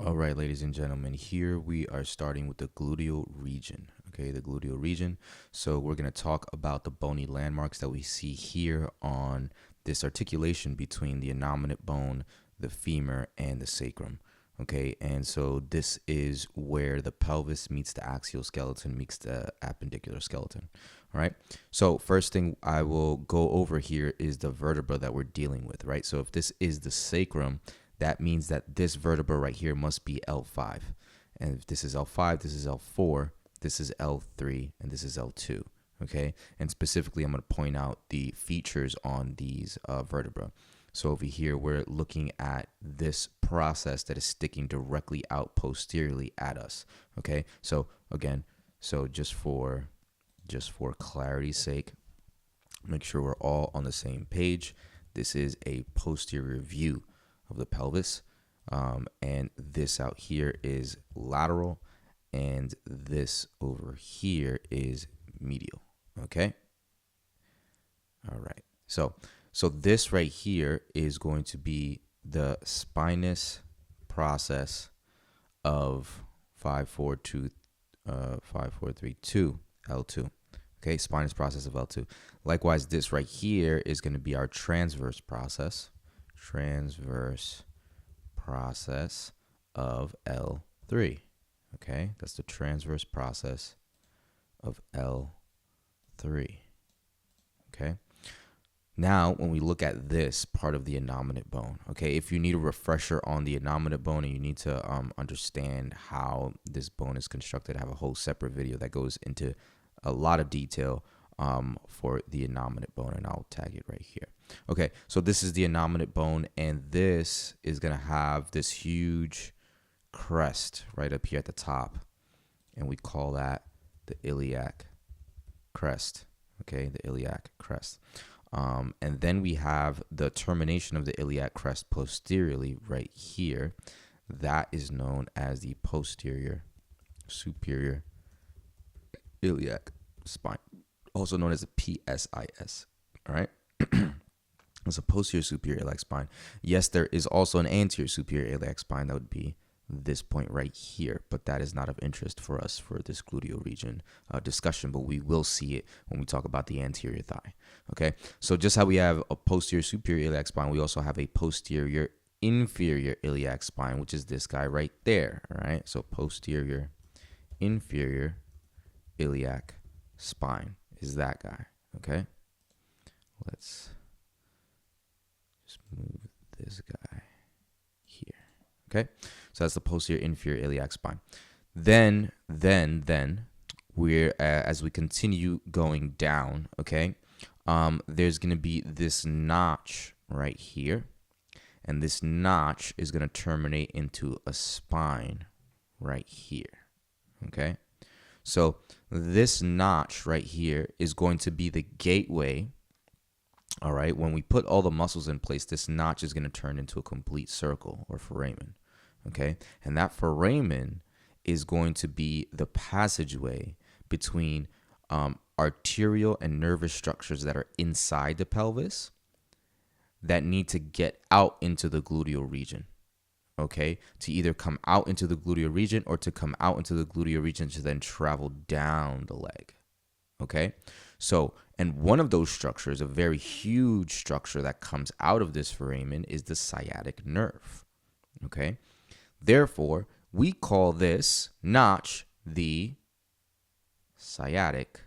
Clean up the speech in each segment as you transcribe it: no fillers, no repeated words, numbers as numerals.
All right, ladies and gentlemen, here we are starting with the gluteal region. Okay, the gluteal region. So we're going to talk about the bony landmarks that we see here on this articulation between the innominate bone, the femur, and the sacrum. Okay, and so this is where the pelvis meets the axial skeleton, meets the appendicular skeleton. All right, so first thing I will go over here is the vertebra that we're dealing with, right? So if this is the sacrum, that means that this vertebra right here must be L5. And if this is L5, this is L4, this is L3, and this is L2. Okay, and specifically, I'm going to point out the features on these vertebra. So over here, we're looking at this process that is sticking directly out posteriorly at us. Okay, so again, so just for clarity's sake, make sure we're all on the same page. This is a posterior view of the pelvis, and this out here is lateral, and this over here is medial. Okay, all right, so this right here is going to be the spinous process of 5432 L2. Okay, spinous process of L2. Likewise, this right here is going to be our transverse process of L3. Okay, that's the transverse process of L3. Okay, now when we look at this part of the innominate bone, okay, if you need a refresher on the innominate bone and you need to understand how this bone is constructed, I have a whole separate video that goes into a lot of detail for the innominate bone, and I'll tag it right here. Okay, so this is the innominate bone, and this is going to have this huge crest right up here at the top, and we call that the iliac crest. Okay, the iliac crest. And then we have the termination of the iliac crest posteriorly right here. That is known as the posterior superior iliac spine, also known as a PSIS. All right. It's a posterior superior iliac spine. Yes, there is also an anterior superior iliac spine. That would be this point right here, but that is not of interest for us for this gluteal region discussion, but we will see it when we talk about the anterior thigh. Okay, so just how we have a posterior superior iliac spine, we also have a posterior inferior iliac spine, which is this guy right there. All right, so posterior inferior iliac spine is that guy. Okay, let's just move this guy here. Okay, so that's the posterior inferior iliac spine. Then we're as we continue going down, okay, there's going to be this notch right here, and this notch is going to terminate into a spine right here. Okay, so this notch right here is going to be the gateway. All right, when we put all the muscles in place, this notch is going to turn into a complete circle or foramen. Okay, and that foramen is going to be the passageway between arterial and nervous structures that are inside the pelvis that need to get out into the gluteal region. Okay, to either come out into the gluteal region or to come out into the gluteal region to then travel down the leg. Okay, so, and one of those structures, a very huge structure that comes out of this foramen, is the sciatic nerve. Okay, therefore, we call this notch the sciatic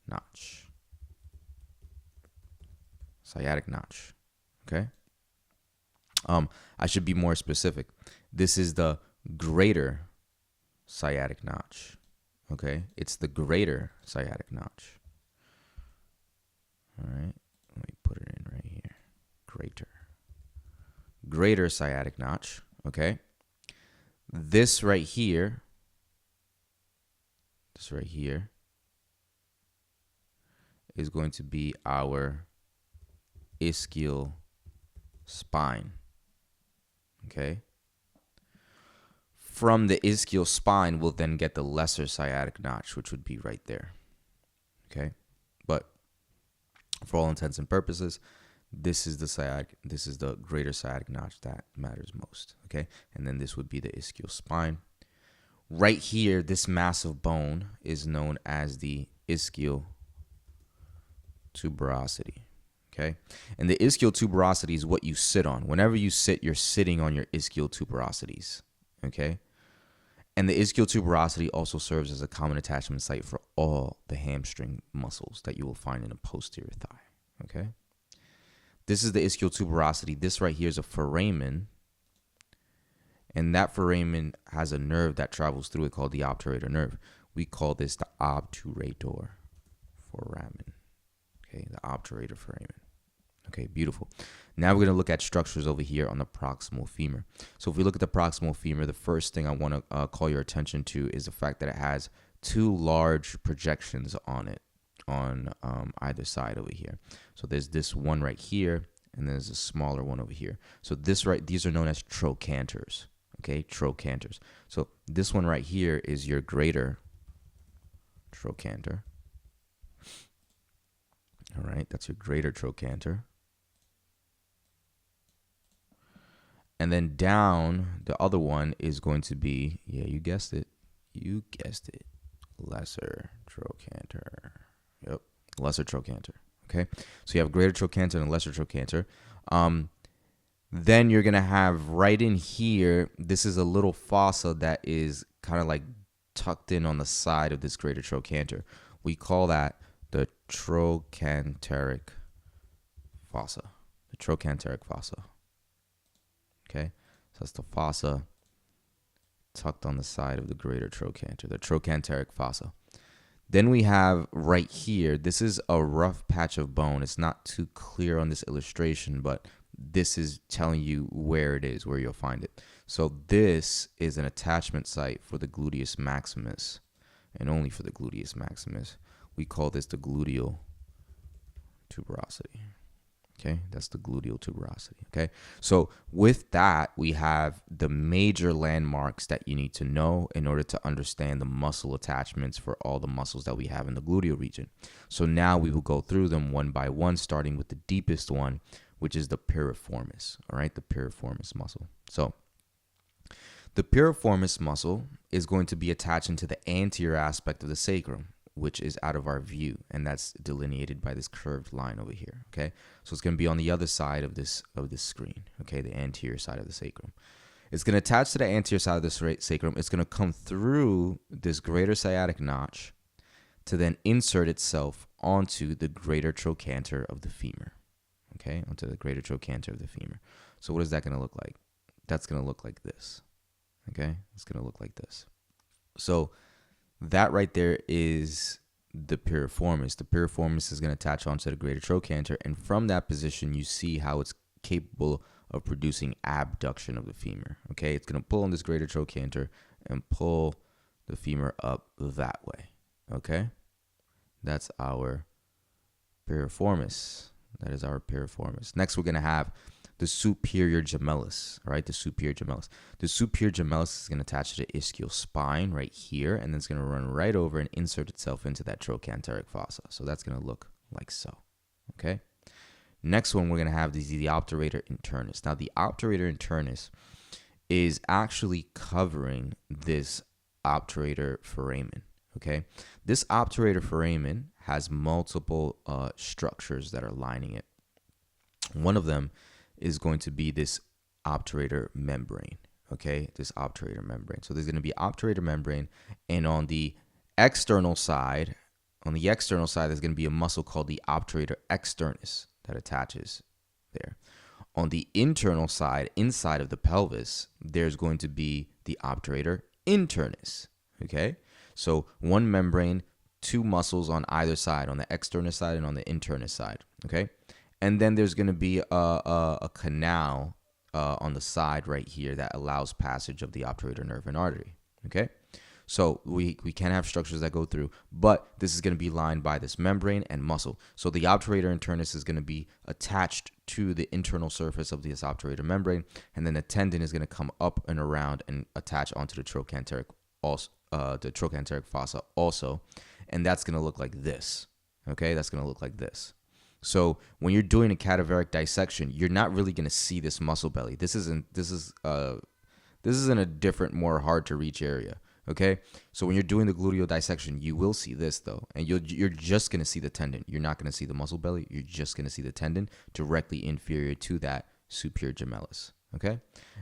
notch. Sciatic notch. Okay. I should be more specific. This is the greater sciatic notch. Okay, it's the greater sciatic notch. All right, let me put it in right here. Greater sciatic notch. Okay, this right here is going to be our ischial spine. Okay, from the ischial spine, we'll then get the lesser sciatic notch, which would be right there. Okay, but for all intents and purposes, This is the greater sciatic notch that matters most, okay? And then this would be the ischial spine. Right here, this massive bone is known as the ischial tuberosity, okay? And the ischial tuberosity is what you sit on. Whenever you sit, you're sitting on your ischial tuberosities, okay? And the ischial tuberosity also serves as a common attachment site for all the hamstring muscles that you will find in a posterior thigh, okay? This is the ischial tuberosity. This right here is a foramen, and that foramen has a nerve that travels through it called the obturator nerve. We call this the obturator foramen, okay, the obturator foramen. Okay, beautiful. Now we're going to look at structures over here on the proximal femur. So if we look at the proximal femur, the first thing I want to call your attention to is the fact that it has two large projections on it on either side over here. So there's this one right here, and there's a smaller one over here. So these are known as trochanters. Okay, trochanters. So this one right here is your greater trochanter. All right, that's your greater trochanter. And then down, the other one is going to be, yeah, you guessed it, lesser trochanter. Yep, lesser trochanter. Okay, so you have greater trochanter and lesser trochanter. Then you're gonna have right in here, this is a little fossa that is kind of like tucked in on the side of this greater trochanter. We call that the trochanteric fossa. The trochanteric fossa. Okay, so that's the fossa tucked on the side of the greater trochanter, the trochanteric fossa. Then we have right here, this is a rough patch of bone. It's not too clear on this illustration, but this is telling you where it is, where you'll find it. So this is an attachment site for the gluteus maximus, and only for the gluteus maximus. We call this the gluteal tuberosity. Okay, that's the gluteal tuberosity. Okay, so with that, we have the major landmarks that you need to know in order to understand the muscle attachments for all the muscles that we have in the gluteal region. So now we will go through them one by one, starting with the deepest one, which is the piriformis. All right, the piriformis muscle. So the piriformis muscle is going to be attached into the anterior aspect of the sacrum, which is out of our view, and that's delineated by this curved line over here. Okay, so it's going to be on the other side of this screen. Okay, the anterior side of the sacrum. It's going to attach to the anterior side of the sacrum. It's going to come through this greater sciatic notch to then insert itself onto the greater trochanter of the femur. Okay, onto the greater trochanter of the femur. So what is that going to look like? That's going to look like this. Okay, it's going to look like this. So that right there is the piriformis. The piriformis is going to attach onto the greater trochanter, and from that position, you see how it's capable of producing abduction of the femur. Okay, it's going to pull on this greater trochanter and pull the femur up that way. Okay, that's our piriformis. That is our piriformis. Next, we're going to have the superior gemellus, all right? The superior gemellus. The superior gemellus is going to attach to the ischial spine right here, and then it's going to run right over and insert itself into that trochanteric fossa. So that's going to look like so, okay? Next one we're going to have is the obturator internus. Now, the obturator internus is actually covering this obturator foramen, okay? This obturator foramen has multiple structures that are lining it. One of them is going to be this obturator membrane, okay? This obturator membrane. So there's going to be obturator membrane, and on the external side, there's going to be a muscle called the obturator externus that attaches there. On the internal side, inside of the pelvis, there's going to be the obturator internus, okay? So one membrane, two muscles on either side, on the externus side and on the internus side, okay? And then there's going to be a canal on the side right here that allows passage of the obturator nerve and artery, okay? So we can have structures that go through, but this is going to be lined by this membrane and muscle. So the obturator internus is going to be attached to the internal surface of this obturator membrane, and then the tendon is going to come up and around and attach onto the trochanteric fossa also, and that's going to look like this, okay? That's going to look like this. So when you're doing a cadaveric dissection, you're not really going to see this muscle belly. This isn't a different, more hard to reach area. Okay, so when you're doing the gluteal dissection, you will see this though, and you're just going to see the tendon. You're not going to see the muscle belly. You're just going to see the tendon directly inferior to that superior gemellus. Okay,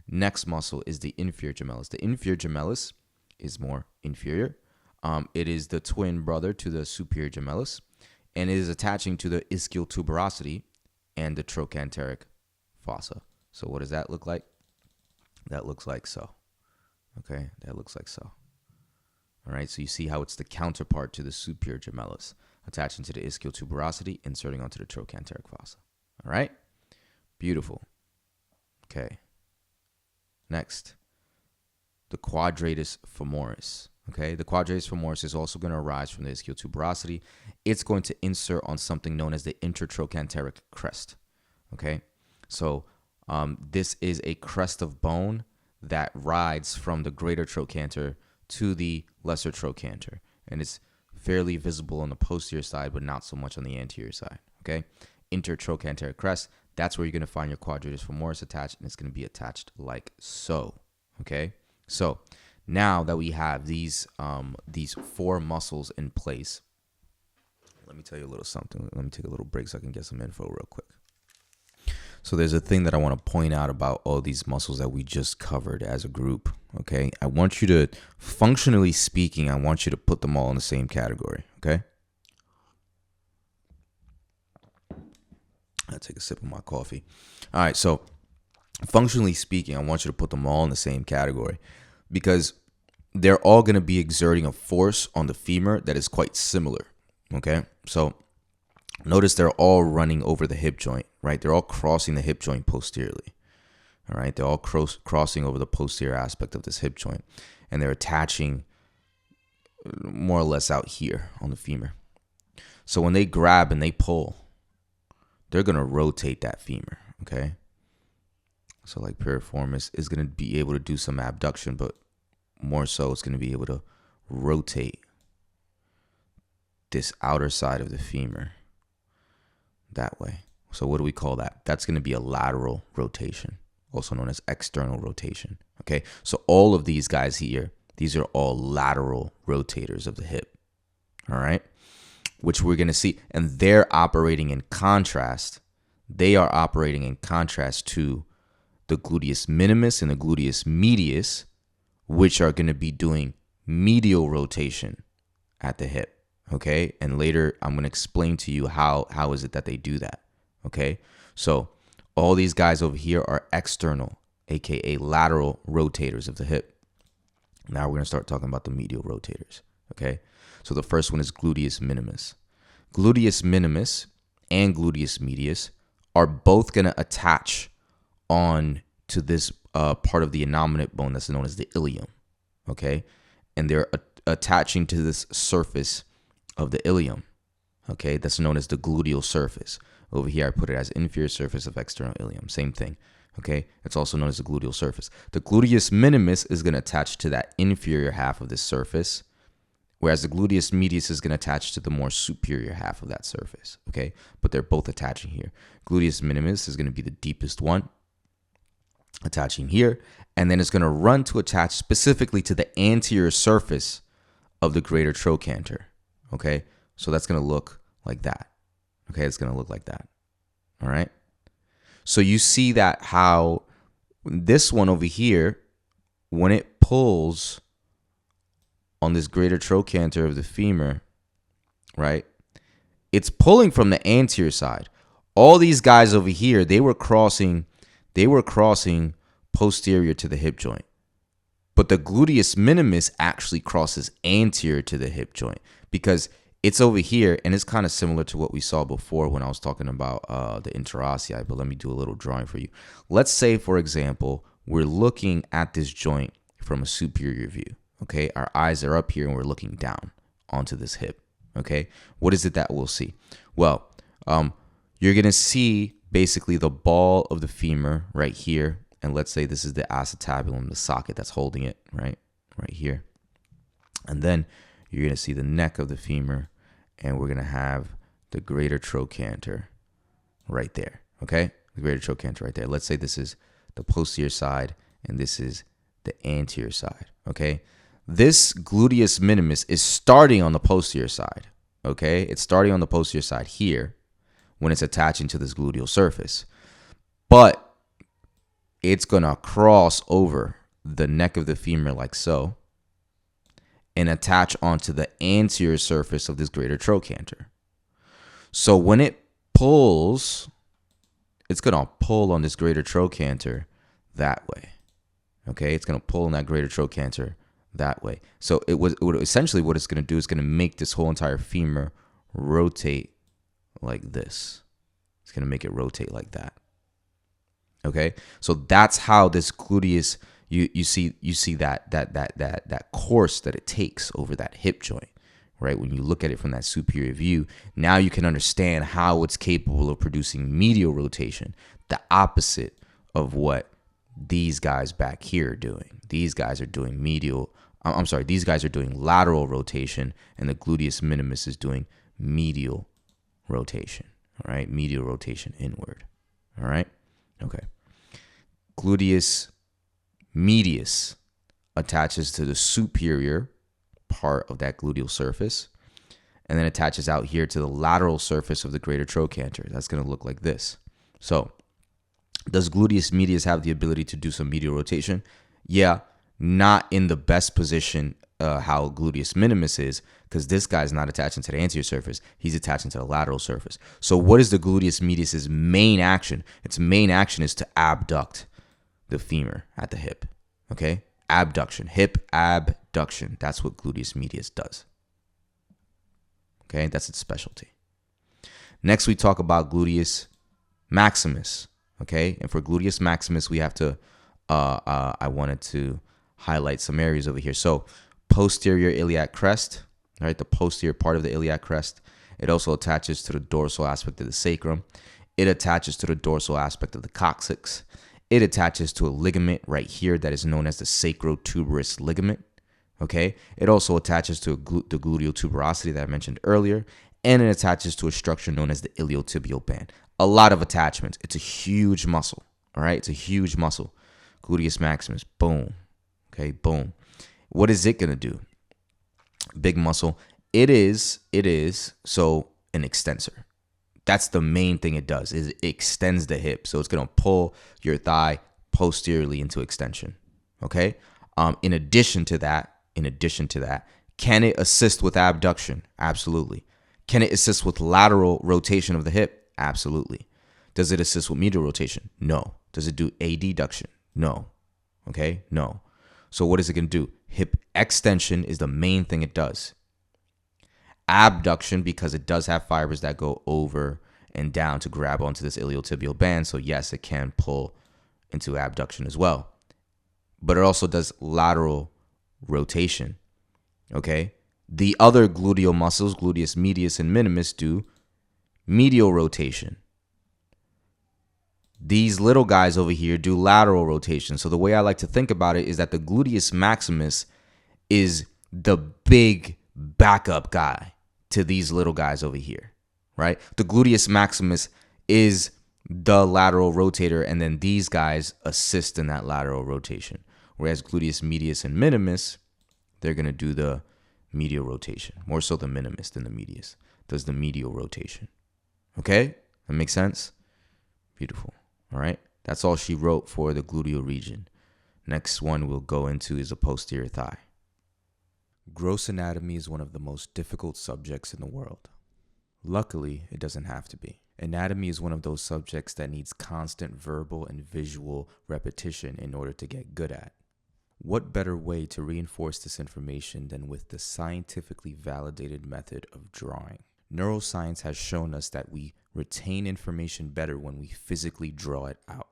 next muscle is the inferior gemellus. The inferior gemellus is more inferior. It is the twin brother to the superior gemellus, and it is attaching to the ischial tuberosity and the trochanteric fossa. So what does that look like? That looks like so. Okay, that looks like so. All right, so you see how it's the counterpart to the superior gemellus, attaching to the ischial tuberosity, inserting onto the trochanteric fossa. All right, beautiful. Okay, next, the quadratus femoris. Okay, the quadratus femoris is also going to arise from the ischial tuberosity. It's going to insert on something known as the intertrochanteric crest. Okay, so this is a crest of bone that rides from the greater trochanter to the lesser trochanter, and it's fairly visible on the posterior side, but not so much on the anterior side. Okay, intertrochanteric crest. That's where you're going to find your quadratus femoris attached, and it's going to be attached like so. Okay, so now that we have these four muscles in place, let me tell you a little something. Let me take a little break so I can get some info real quick. So there's a thing that I want to point out about all these muscles that we just covered as a group. Okay, I want you to, functionally speaking, I want you to put them all in the same category. Okay, I'll take a sip of my coffee. All right, so functionally speaking, I want you to put them all in the same category because they're all going to be exerting a force on the femur that is quite similar. Okay, so notice they're all running over the hip joint, right? They're all crossing the hip joint posteriorly. All right, they're all crossing over the posterior aspect of this hip joint, and they're attaching more or less out here on the femur. So when they grab and they pull, they're going to rotate that femur, okay? So like Piriformis is going to be able to do some abduction, but more so it's going to be able to rotate this outer side of the femur that way. So what do we call that? That's going to be a lateral rotation, also known as external rotation. Okay, so all of these guys here, these are all lateral rotators of the hip. All right, which we're going to see, and they're operating in contrast. They are operating in contrast to the gluteus minimus and the gluteus medius, which are going to be doing medial rotation at the hip. Okay, and later I'm going to explain to you how is it that they do that. Okay, so all these guys over here are external, aka lateral rotators of the hip. Now we're going to start talking about the medial rotators. Okay, so the first one is gluteus minimus. Gluteus minimus and gluteus medius are both going to attach on to this part of the innominate bone that's known as the ilium. Okay, and they're attaching to this surface of the ilium, okay, that's known as the gluteal surface. Over here I put it as inferior surface of external ilium, same thing. Okay, it's also known as the gluteal surface. The gluteus minimus is going to attach to that inferior half of this surface, whereas the gluteus medius is going to attach to the more superior half of that surface. Okay, but they're both attaching here. Gluteus minimus is going to be the deepest one, attaching here, and then it's going to run to attach specifically to the anterior surface of the greater trochanter. Okay, so that's going to look like that. Okay, it's going to look like that. All right. So you see that how this one over here, when it pulls on this greater trochanter of the femur, right, it's pulling from the anterior side. All these guys over here, they were crossing posterior to the hip joint. But the gluteus minimus actually crosses anterior to the hip joint because it's over here, and it's kind of similar to what we saw before when I was talking about the interossei, but let me do a little drawing for you. Let's say, for example, we're looking at this joint from a superior view, okay? Our eyes are up here, and we're looking down onto this hip, okay? What is it that we'll see? Well, you're going to see basically the ball of the femur right here, and let's say this is the acetabulum, the socket that's holding it, right here. And then you're going to see the neck of the femur, and we're going to have the greater trochanter right there, okay? The greater trochanter right there. Let's say this is the posterior side and this is the anterior side, okay? This gluteus minimus is starting on the posterior side, okay? It's starting on the posterior side here when it's attaching to this gluteal surface. But it's going to cross over the neck of the femur like so and attach onto the anterior surface of this greater trochanter. So when it pulls, it's going to pull on this greater trochanter that way. Okay, it's going to pull on that greater trochanter that way. So essentially what it's going to do is going to make this whole entire femur rotate like this. It's going to make it rotate like that. Okay, so that's how this gluteus, you see that course that it takes over that hip joint, right? When you look at it from that superior view, now you can understand how it's capable of producing medial rotation, the opposite of what these guys back here are doing. These guys are doing these guys are doing lateral rotation, and the gluteus minimus is doing medial rotation, all right? Medial rotation inward, all right? Okay. Gluteus medius attaches to the superior part of that gluteal surface and then attaches out here to the lateral surface of the greater trochanter. That's going to look like this. So, does gluteus medius have the ability to do some medial rotation? Yeah, not in the best position how gluteus minimus is, because this guy's not attaching to the anterior surface. He's attaching to the lateral surface. So what is the gluteus medius's main action? Its main action is to abduct the femur at the hip. Okay? Abduction. Hip abduction. That's what gluteus medius does. Okay? That's its specialty. Next, we talk about gluteus maximus. Okay? And for gluteus maximus, we have to, I wanted to highlight some areas over here. So, posterior iliac crest, right? The posterior part of the iliac crest. It also attaches to the dorsal aspect of the sacrum. It attaches to the dorsal aspect of the coccyx. It attaches to a ligament right here that is known as the sacrotuberous ligament. Okay. It also attaches to the gluteal tuberosity that I mentioned earlier, and it attaches to a structure known as the iliotibial band. A lot of attachments. It's a huge muscle. All right. It's a huge muscle. Gluteus maximus. Boom. Okay. Boom. What is it going to do? Big muscle. It is so an extensor. That's the main thing it does, is it extends the hip. So it's going to pull your thigh posteriorly into extension. Okay. In addition to that, can it assist with abduction? Absolutely. Can it assist with lateral rotation of the hip? Absolutely. Does it assist with medial rotation? No. Does it do adduction? No. Okay. No. So what is it going to do? Hip extension is the main thing it does. Abduction, because it does have fibers that go over and down to grab onto this iliotibial band. So yes, it can pull into abduction as well. But it also does lateral rotation. Okay. The other gluteal muscles, gluteus medius and minimus, do medial rotation. These little guys over here do lateral rotation. So the way I like to think about it is that the gluteus maximus is the big backup guy to these little guys over here, right? The gluteus maximus is the lateral rotator, and then these guys assist in that lateral rotation. Whereas gluteus medius and minimus, they're going to do the medial rotation. More so the minimus than the medius does the medial rotation. Okay? That makes sense? Beautiful. All right? That's all she wrote for the gluteal region. Next one we'll go into is the posterior thigh. Gross anatomy is one of the most difficult subjects in the world. Luckily, it doesn't have to be. Anatomy is one of those subjects that needs constant verbal and visual repetition in order to get good at. What better way to reinforce this information than with the scientifically validated method of drawing? Neuroscience has shown us that we retain information better when we physically draw it out.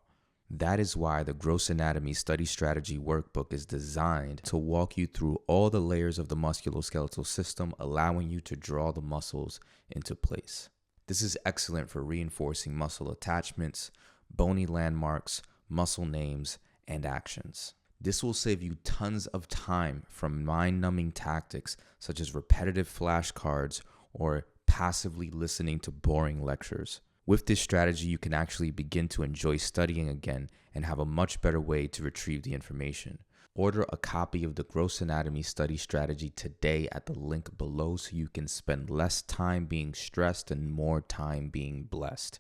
That is why the Gross Anatomy Study Strategy Workbook is designed to walk you through all the layers of the musculoskeletal system, allowing you to draw the muscles into place. This is excellent for reinforcing muscle attachments, bony landmarks, muscle names, and actions. This will save you tons of time from mind-numbing tactics such as repetitive flashcards or passively listening to boring lectures. With this strategy, you can actually begin to enjoy studying again and have a much better way to retrieve the information. Order a copy of the Gross Anatomy Study Strategy today at the link below so you can spend less time being stressed and more time being blessed.